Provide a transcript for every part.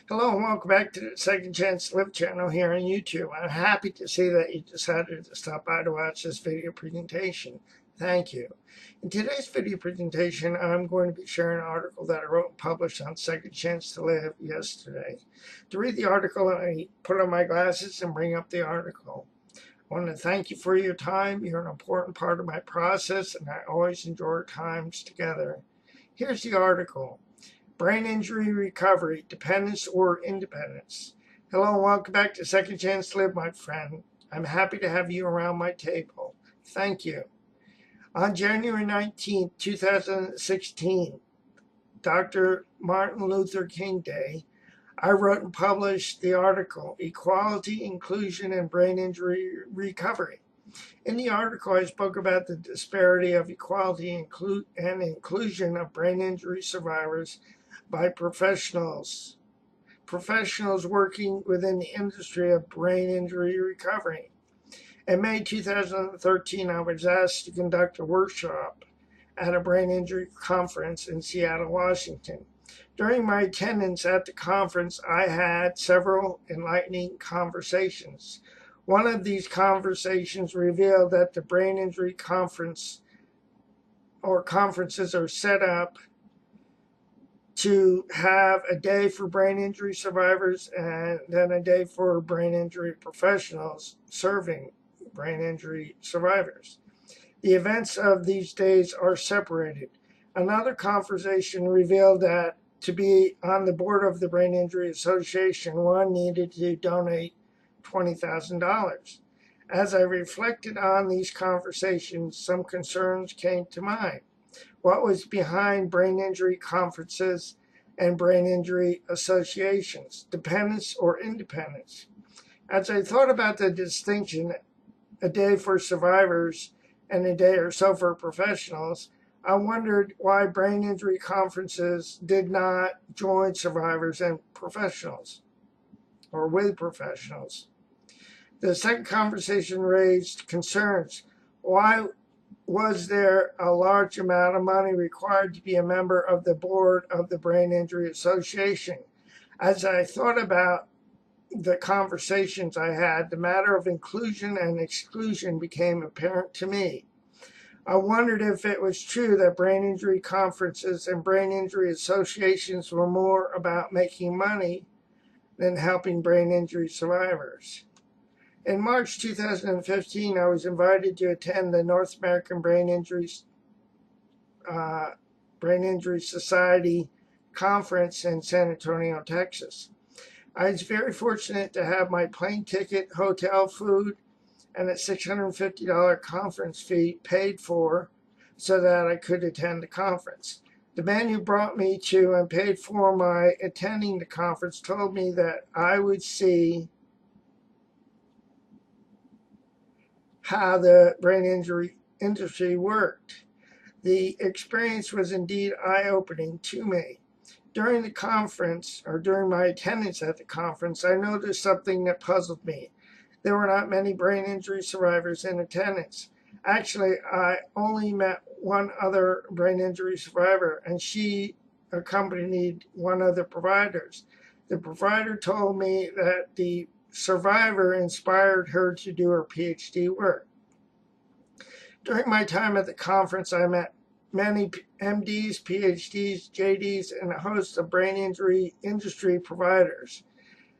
Hello and welcome back to the Second Chance to Live channel here on YouTube. I'm happy to see that you decided to stop by to watch this video presentation. Thank you. In today's video presentation, I'm going to be sharing an article that I wrote and published on Second Chance to Live yesterday. To read the article, I put on my glasses and bring up the article. I want to thank you for your time. You're an important part of my process, and I always enjoy our times together. Here's the article. Brain injury recovery, dependence or independence. Hello and welcome back to Second Chance to Live, my friend. I'm happy to have you around my table. Thank you. On January 19, 2016, Dr. Martin Luther King Day, I wrote and published the article, Equality, Inclusion, and Brain Injury Recovery. In the article, I spoke about the disparity of equality and inclusion of brain injury survivors by professionals working within the industry of brain injury recovery. In May 2013, I was asked to conduct a workshop at a brain injury conference in Seattle, Washington. During my attendance at the conference, I had several enlightening conversations. One of these conversations revealed that the brain injury conference or conferences are set up to have a day for brain injury survivors and then a day for brain injury professionals serving brain injury survivors. The events of these days are separated. Another conversation revealed that to be on the board of the Brain Injury Association, one needed to donate $20,000. As I reflected on these conversations, some concerns came to mind. What was behind brain injury conferences and brain injury associations, dependence or independence? As I thought about the distinction, a day for survivors and a day or so for professionals, I wondered why brain injury conferences did not join survivors and professionals, or with professionals. The second conversation raised concerns. Why was there a large amount of money required to be a member of the board of the Brain Injury Association? As I thought about the conversations I had, the matter of inclusion and exclusion became apparent to me. I wondered if it was true that brain injury conferences and brain injury associations were more about making money than helping brain injury survivors. In March 2015, I was invited to attend the North American Brain Injury Society conference in San Antonio, Texas. I was very fortunate to have my plane ticket, hotel, food, and a $650 conference fee paid for so that I could attend the conference. The man who brought me to and paid for my attending the conference told me that I would see how the brain injury industry worked. The experience was indeed eye-opening to me. During the conference, or during my attendance at the conference, I noticed something that puzzled me. There were not many brain injury survivors in attendance. Actually, I only met one other brain injury survivor, and she accompanied one of the providers. The provider told me that the survivor inspired her to do her PhD work. During my time at the conference, I met many MDs, PhDs, JDs, and a host of brain injury industry providers.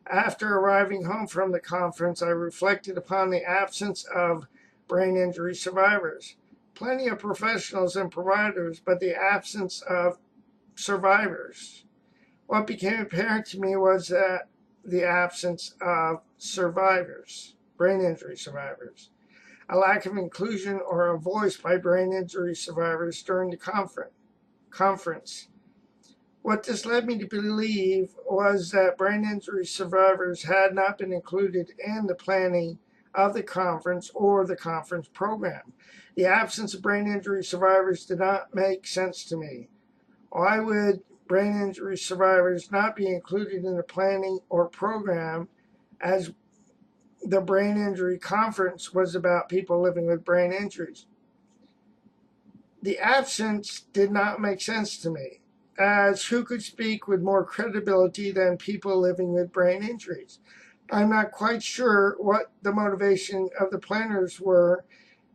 After arriving home from the conference, I reflected upon the absence of brain injury survivors. Plenty of professionals and providers, but the absence of survivors. What became apparent to me was that the absence of survivors, brain injury survivors. A lack of inclusion or a voice by brain injury survivors during the conference. What this led me to believe was that brain injury survivors had not been included in the planning of the conference or the conference program. The absence of brain injury survivors did not make sense to me. Why would brain injury survivors not be included in the planning or program, as the brain injury conference was about people living with brain injuries? The absence did not make sense to me. as who could speak with more credibility than people living with brain injuries. I'm not quite sure what the motivation of the planners were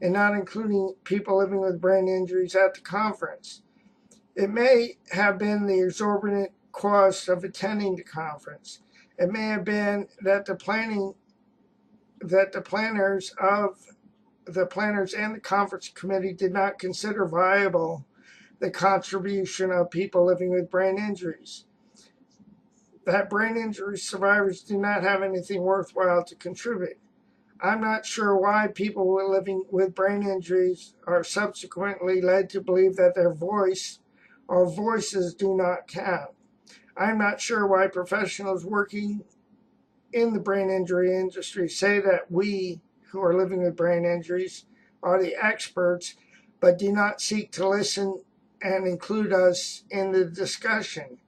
in not including people living with brain injuries at the conference. It may have been the exorbitant cost of attending the conference. It may have been that the planners and the conference committee did not consider viable the contribution of people living with brain injuries. That brain injury survivors do not have anything worthwhile to contribute. I'm not sure why people living with brain injuries are subsequently led to believe that their voice or voices do not count. I'm not sure why professionals working in the brain injury industry say that we who are living with brain injuries are the experts, but do not seek to listen and include us in the discussion.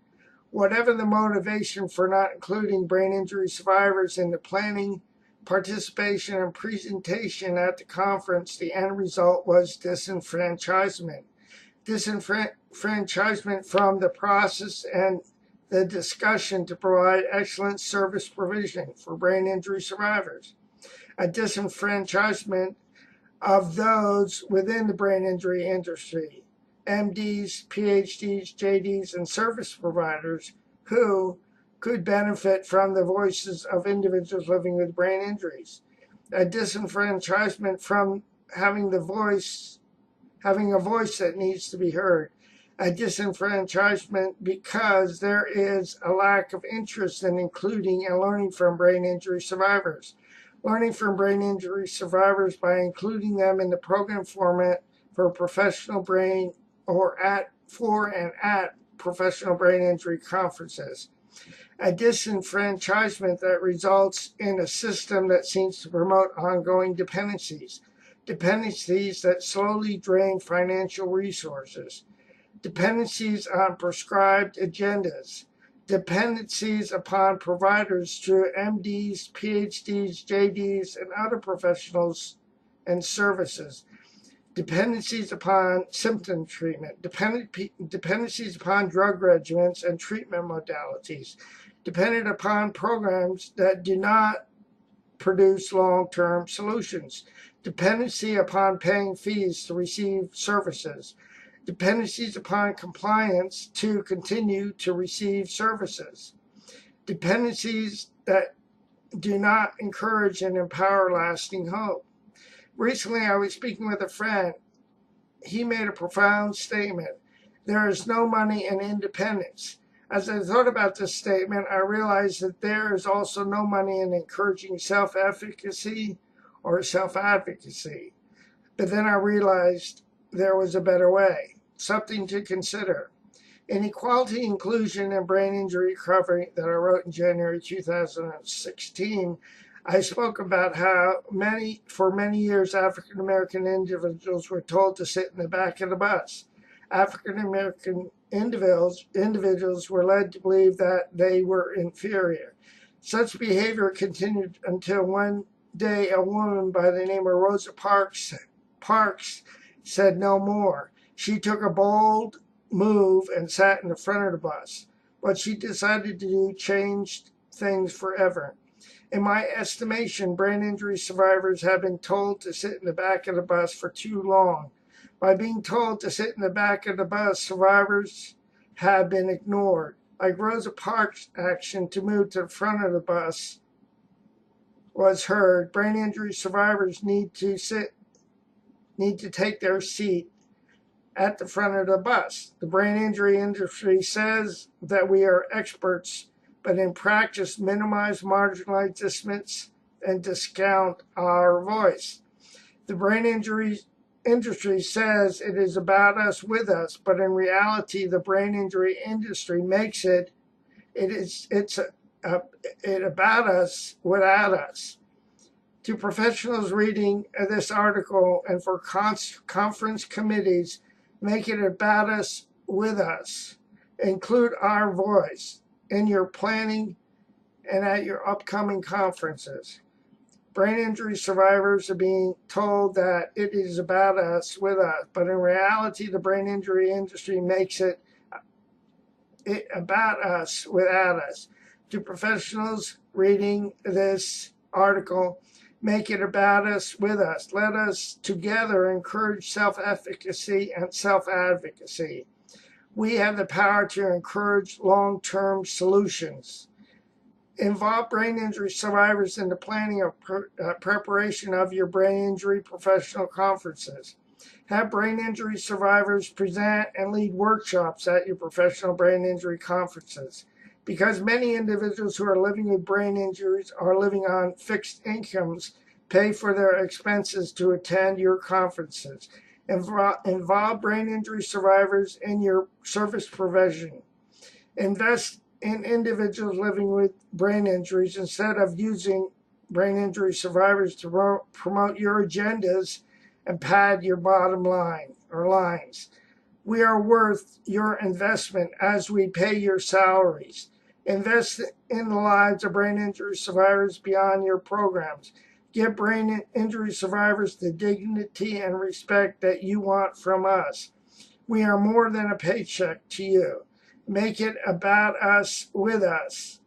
Whatever the motivation for not including brain injury survivors in the planning, participation, and presentation at the conference, the end result was disenfranchisement. Disenfranchisement from the process and the discussion to provide excellent service provision for brain injury survivors. A disenfranchisement of those within the brain injury industry, MDs, PhDs, JDs, and service providers who could benefit from the voices of individuals living with brain injuries. A disenfranchisement from having a voice that needs to be heard. A disenfranchisement because there is a lack of interest in including and learning from brain injury survivors. Learning from brain injury survivors by including them in the program format for professional brain or at professional brain injury conferences. A disenfranchisement that results in a system that seems to promote ongoing dependencies that slowly drain financial resources, dependencies on prescribed agendas, dependencies upon providers through MDs, PhDs, JDs, and other professionals and services, dependencies upon symptom treatment, dependencies upon drug regimens and treatment modalities, dependent upon programs that do not produce long-term solutions, dependency upon paying fees to receive services, dependencies upon compliance to continue to receive services, dependencies that do not encourage and empower lasting hope. Recently, I was speaking with a friend. He made a profound statement. There is no money in independence. As I thought about this statement, I realized that there is also no money in encouraging self-efficacy or self-advocacy. But then I realized there was a better way, something to consider. In Equality, Inclusion, and Brain Injury Recovery that I wrote in January 2016, I spoke about how for many years, African American individuals were told to sit in the back of the bus. African American individuals were led to believe that they were inferior. Such behavior continued until one day a woman by the name of Rosa Parks said no more. She took a bold move and sat in the front of the bus. What she decided to do changed things forever. In my estimation, brain injury survivors have been told to sit in the back of the bus for too long. By being told to sit in the back of the bus, survivors have been ignored. Like Rosa Parks' action to move to the front of the bus was heard, brain injury survivors need to take their seat at the front of the bus. The brain injury industry says that we are experts, but in practice minimize, marginalize, dismiss, and discount our voice. The brain injury industry says it is about us with us, but in reality, the brain injury industry makes it about us without us. To professionals reading this article and for conference committees, make it about us with us. Include our voice in your planning and at your upcoming conferences. Brain injury survivors are being told that it is about us with us, but in reality, the brain injury industry makes it it about us without us. To professionals reading this article, make it about us with us. Let us together encourage self-efficacy and self-advocacy. We have the power to encourage long-term solutions. Involve brain injury survivors in the planning of preparation of your brain injury professional conferences. Have brain injury survivors present and lead workshops at your professional brain injury conferences. Because many individuals who are living with brain injuries are living on fixed incomes, pay for their expenses to attend your conferences. Involve brain injury survivors in your service provision. Invest in individuals living with brain injuries instead of using brain injury survivors to promote your agendas and pad your bottom line or lines. We are worth your investment as we pay your salaries. Invest in the lives of brain injury survivors beyond your programs. Give brain injury survivors the dignity and respect that you want from us. We are more than a paycheck to you. Make it about us with us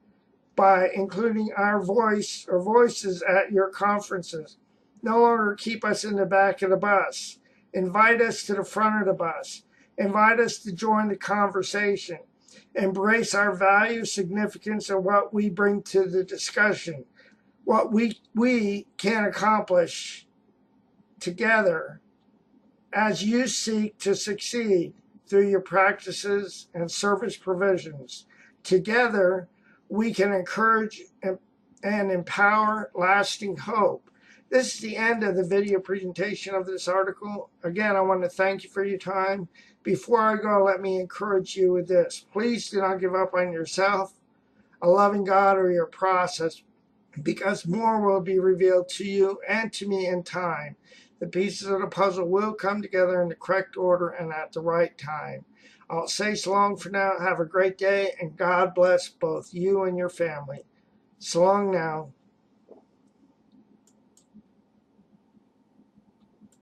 by including our voice or voices at your conferences. No longer keep us in the back of the bus. Invite us to the front of the bus. Invite us to join the conversation. Embrace our value, significance, and what we bring to the discussion. What we can accomplish together as you seek to succeed through your practices and service provisions. Together, we can encourage and empower lasting hope. This is the end of the video presentation of this article. Again, I want to thank you for your time. Before I go, let me encourage you with this. Please do not give up on yourself, a loving God, or your process, because more will be revealed to you and to me in time. The pieces of the puzzle will come together in the correct order and at the right time. I'll say so long for now. Have a great day, and God bless both you and your family. So long now.